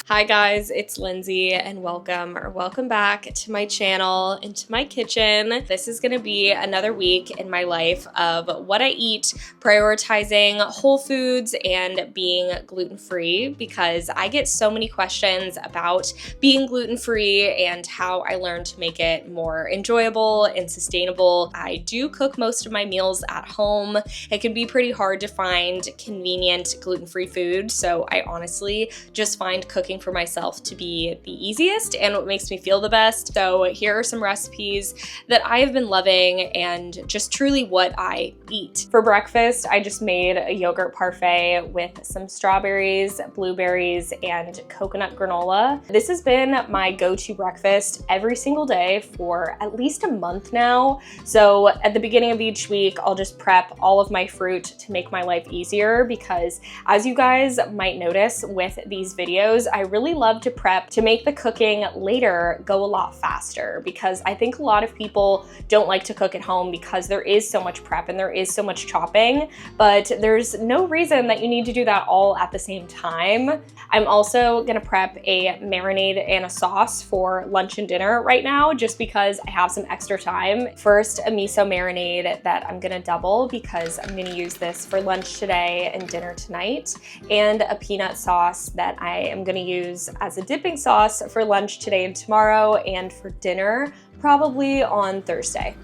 Hi guys, it's Lindsay and welcome back to my channel and to my kitchen. This is gonna be another week in my life of what I eat, prioritizing whole foods and being gluten-free because I get so many questions about being gluten-free and how I learned to make it more enjoyable and sustainable. I do cook most of my meals at home. It can be pretty hard to find convenient gluten-free food, so I honestly just find cooking for myself to be the easiest and what makes me feel the best. So here are some recipes that I have been loving and just truly what I eat. For breakfast, I just made a yogurt parfait with some strawberries, blueberries, and coconut granola. This has been my go-to breakfast every single day for at least a month now. So at the beginning of each week, I'll just prep all of my fruit to make my life easier because as you guys might notice with these videos, I really love to prep to make the cooking later go a lot faster because I think a lot of people don't like to cook at home because there is so much prep and there is so much chopping, but there's no reason that you need to do that all at the same time. I'm also gonna prep a marinade and a sauce for lunch and dinner right now just because I have some extra time. First, a miso marinade that I'm gonna double because I'm gonna use this for lunch today and dinner tonight, and a peanut sauce that I am gonna use as a dipping sauce for lunch today and tomorrow, and for dinner probably on Thursday.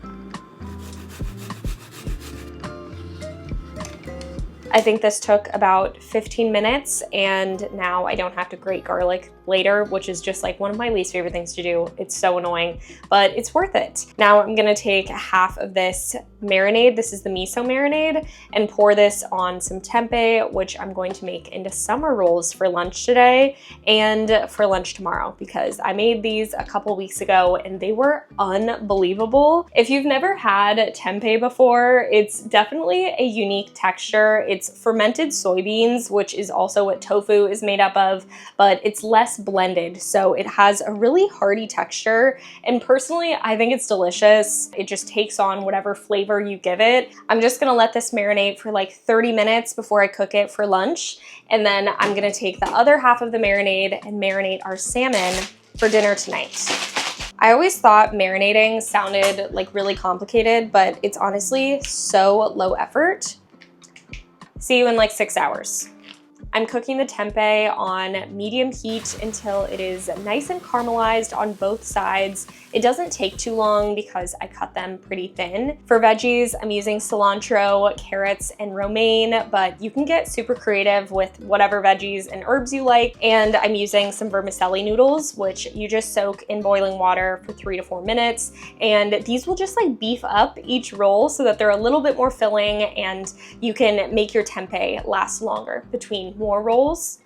I think this took about 15 minutes and now I don't have to grate garlic later, which is just like one of my least favorite things to do. It's so annoying, but it's worth it. Now I'm gonna take half of this marinade, this is the miso marinade, and pour this on some tempeh, which I'm going to make into summer rolls for lunch today and for lunch tomorrow because I made these a couple weeks ago and they were unbelievable. If you've never had tempeh before, it's definitely a unique texture. It's fermented soybeans, which is also what tofu is made up of, but it's less blended, so it has a really hearty texture, and personally I think it's delicious. It just takes on whatever flavor you give it. I'm just gonna let this marinate for like 30 minutes before I cook it for lunch, and then I'm gonna take the other half of the marinade and marinate our salmon for dinner tonight. I always thought marinating sounded like really complicated, but it's honestly so low effort. See you in like 6 hours. I'm cooking the tempeh on medium heat until it is nice and caramelized on both sides. It doesn't take too long because I cut them pretty thin. For veggies, I'm using cilantro, carrots, and romaine, but you can get super creative with whatever veggies and herbs you like. And I'm using some vermicelli noodles, which you just soak in boiling water for 3 to 4 minutes. And these will just like beef up each roll so that they're a little bit more filling and you can make your tempeh last longer between more rolls.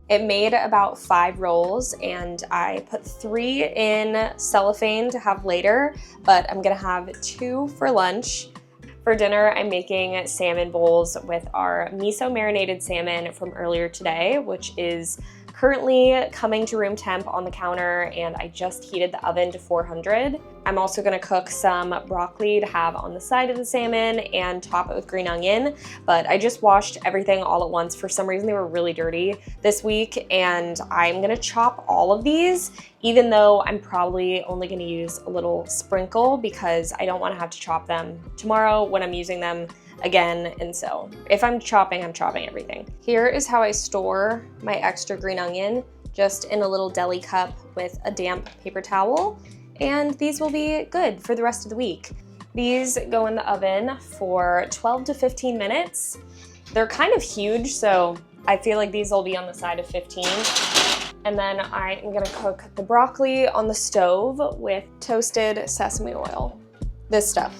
It made about 5 rolls and I put 3 in cellophane to have later, but I'm gonna have 2 for lunch. For dinner, I'm making salmon bowls with our miso marinated salmon from earlier today, which is currently coming to room temp on the counter, and I just heated the oven to 400. I'm also gonna cook some broccoli to have on the side of the salmon and top it with green onion, but I just washed everything all at once. For some reason, they were really dirty this week, and I'm gonna chop all of these, even though I'm probably only gonna use a little sprinkle because I don't wanna have to chop them tomorrow when I'm using them again, and so if I'm chopping everything. Here is how I store my extra green onion, just in a little deli cup with a damp paper towel, and these will be good for the rest of the week. These go in the oven for 12 to 15 minutes. They're kind of huge, so I feel like these will be on the side of 15. And then I am gonna cook the broccoli on the stove with toasted sesame oil. This stuff.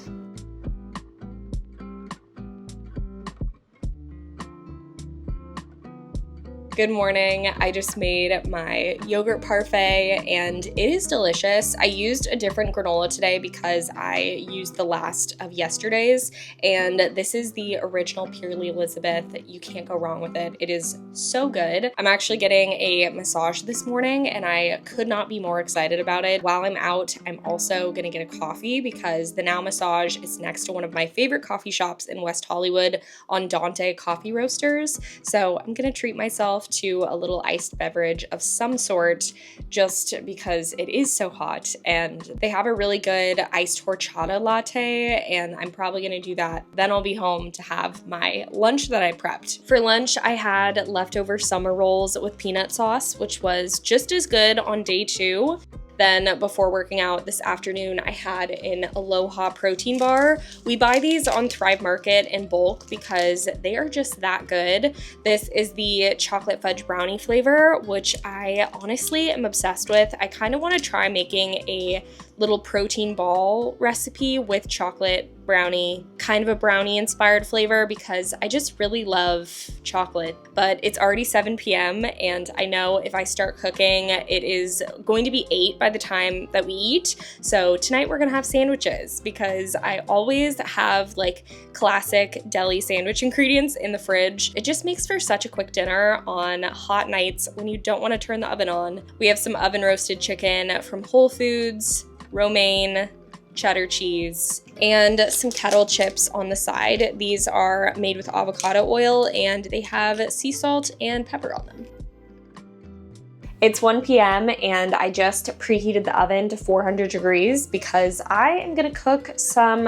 Good morning. I just made my yogurt parfait and it is delicious. I used a different granola today because I used the last of yesterday's, and this is the original Purely Elizabeth. You can't go wrong with it. It is so good. I'm actually getting a massage this morning and I could not be more excited about it. While I'm out, I'm also gonna get a coffee because the Now Massage is next to one of my favorite coffee shops in West Hollywood on Dante Coffee Roasters. So I'm gonna treat myself myself to a little iced beverage of some sort just because it is so hot, and they have a really good iced horchata latte, and I'm probably gonna do that. Then I'll be home to have my lunch that I prepped. For lunch, I had leftover summer rolls with peanut sauce, which was just as good on day 2. Then before working out this afternoon, I had an Aloha protein bar. We buy these on Thrive Market in bulk because they are just that good. This is the chocolate fudge brownie flavor, which I honestly am obsessed with. I kind of want to try making a little protein ball recipe with chocolate brownie, kind of a brownie inspired flavor, because I just really love chocolate. But it's already 7 p.m. and I know if I start cooking, it is going to be 8 by the time that we eat. So tonight we're gonna have sandwiches because I always have like classic deli sandwich ingredients in the fridge. It just makes for such a quick dinner on hot nights when you don't want to turn the oven on. We have some oven roasted chicken from Whole Foods, romaine, cheddar cheese, and some kettle chips on the side. These are made with avocado oil and they have sea salt and pepper on them. It's 1 p.m. and I just preheated the oven to 400 degrees because I am gonna cook some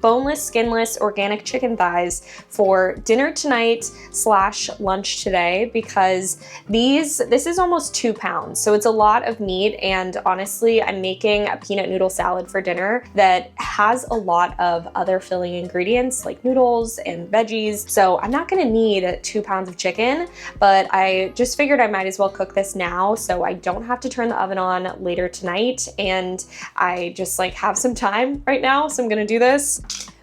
boneless, skinless, organic chicken thighs for dinner tonight / lunch today, because this is almost 2 pounds. So it's a lot of meat, and honestly, I'm making a peanut noodle salad for dinner that has a lot of other filling ingredients like noodles and veggies. So I'm not gonna need 2 pounds of chicken, but I just figured I might as well cook this now so I don't have to turn the oven on later tonight, and I just like have some time right now, so I'm gonna do this.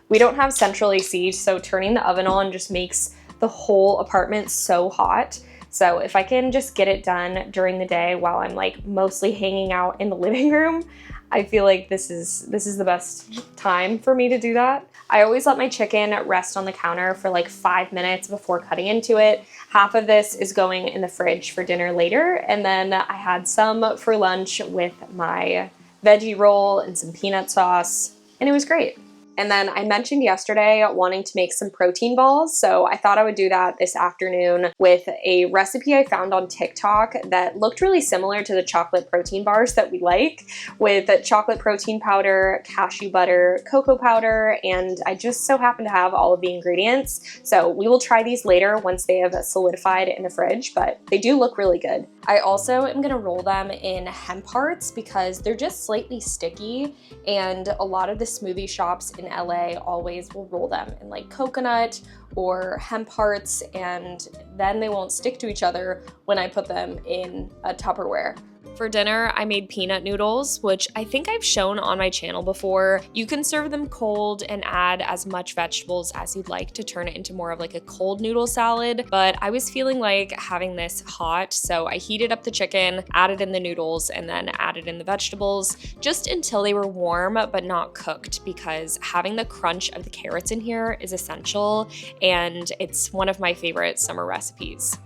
We don't have central AC, so turning the oven on just makes the whole apartment so hot. So if I can just get it done during the day while I'm like mostly hanging out in the living room, I feel like this is the best time for me to do that. I always let my chicken rest on the counter for like 5 minutes before cutting into it. Half of this is going in the fridge for dinner later, and then I had some for lunch with my veggie roll and some peanut sauce, and it was great. And then I mentioned yesterday wanting to make some protein balls, so I thought I would do that this afternoon with a recipe I found on TikTok that looked really similar to the chocolate protein bars that we like, with chocolate protein powder, cashew butter, cocoa powder, and I just so happen to have all of the ingredients. So we will try these later once they have solidified in the fridge, but they do look really good. I also am gonna roll them in hemp hearts because they're just slightly sticky, and a lot of the smoothie shops in LA always will roll them in like coconut or hemp hearts, and then they won't stick to each other when I put them in a Tupperware. For dinner, I made peanut noodles, which I think I've shown on my channel before. You can serve them cold and add as much vegetables as you'd like to turn it into more of like a cold noodle salad, but I was feeling like having this hot, so I heated up the chicken, added in the noodles, and then added in the vegetables just until they were warm but not cooked, because having the crunch of the carrots in here is essential, and it's one of my favorite summer recipes.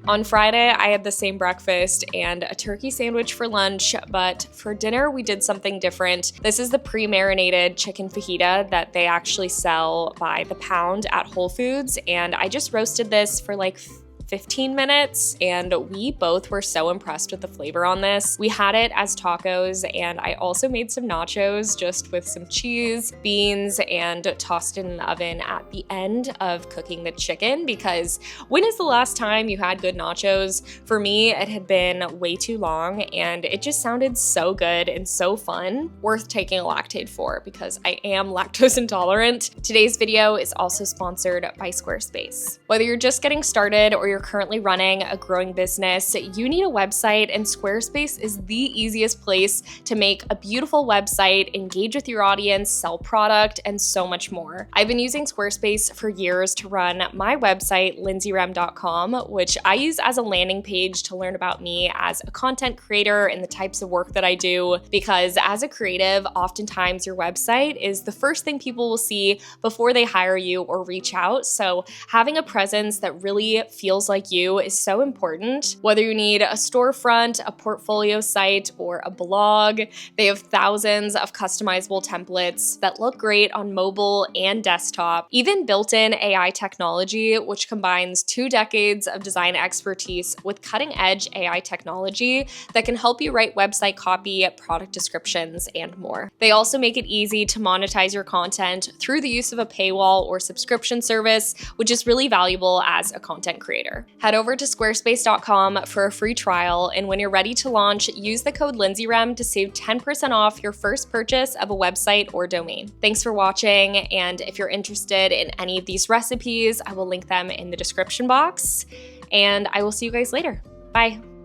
On Friday, I had the same breakfast and a turkey sandwich for lunch, but for dinner, we did something different. This is the pre-marinated chicken fajita that they actually sell by the pound at Whole Foods, and I just roasted this for like 15 minutes, and we both were so impressed with the flavor on this. We had it as tacos, and I also made some nachos just with some cheese, beans, and tossed it in the oven at the end of cooking the chicken, because when is the last time you had good nachos? For me, it had been way too long, and it just sounded so good and so fun. Worth taking a Lactaid for, because I am lactose intolerant. Today's video is also sponsored by Squarespace. Whether you're just getting started or you're currently running a growing business, you need a website, and Squarespace is the easiest place to make a beautiful website, engage with your audience, sell product, and so much more. I've been using Squarespace for years to run my website, lindseyrem.com, which I use as a landing page to learn about me as a content creator and the types of work that I do, because as a creative, oftentimes your website is the first thing people will see before they hire you or reach out. So having a presence that really feels professionals like you is so important. Whether you need a storefront, a portfolio site, or a blog, they have thousands of customizable templates that look great on mobile and desktop. Even built-in AI technology, which combines 2 decades of design expertise with cutting-edge AI technology that can help you write website copy, product descriptions, and more. They also make it easy to monetize your content through the use of a paywall or subscription service, which is really valuable as a content creator. Head over to squarespace.com for a free trial, and when you're ready to launch, use the code lindseyrem to save 10% off your first purchase of a website or domain. Thanks for watching, and if you're interested in any of these recipes, I will link them in the description box, and I will see you guys later. Bye.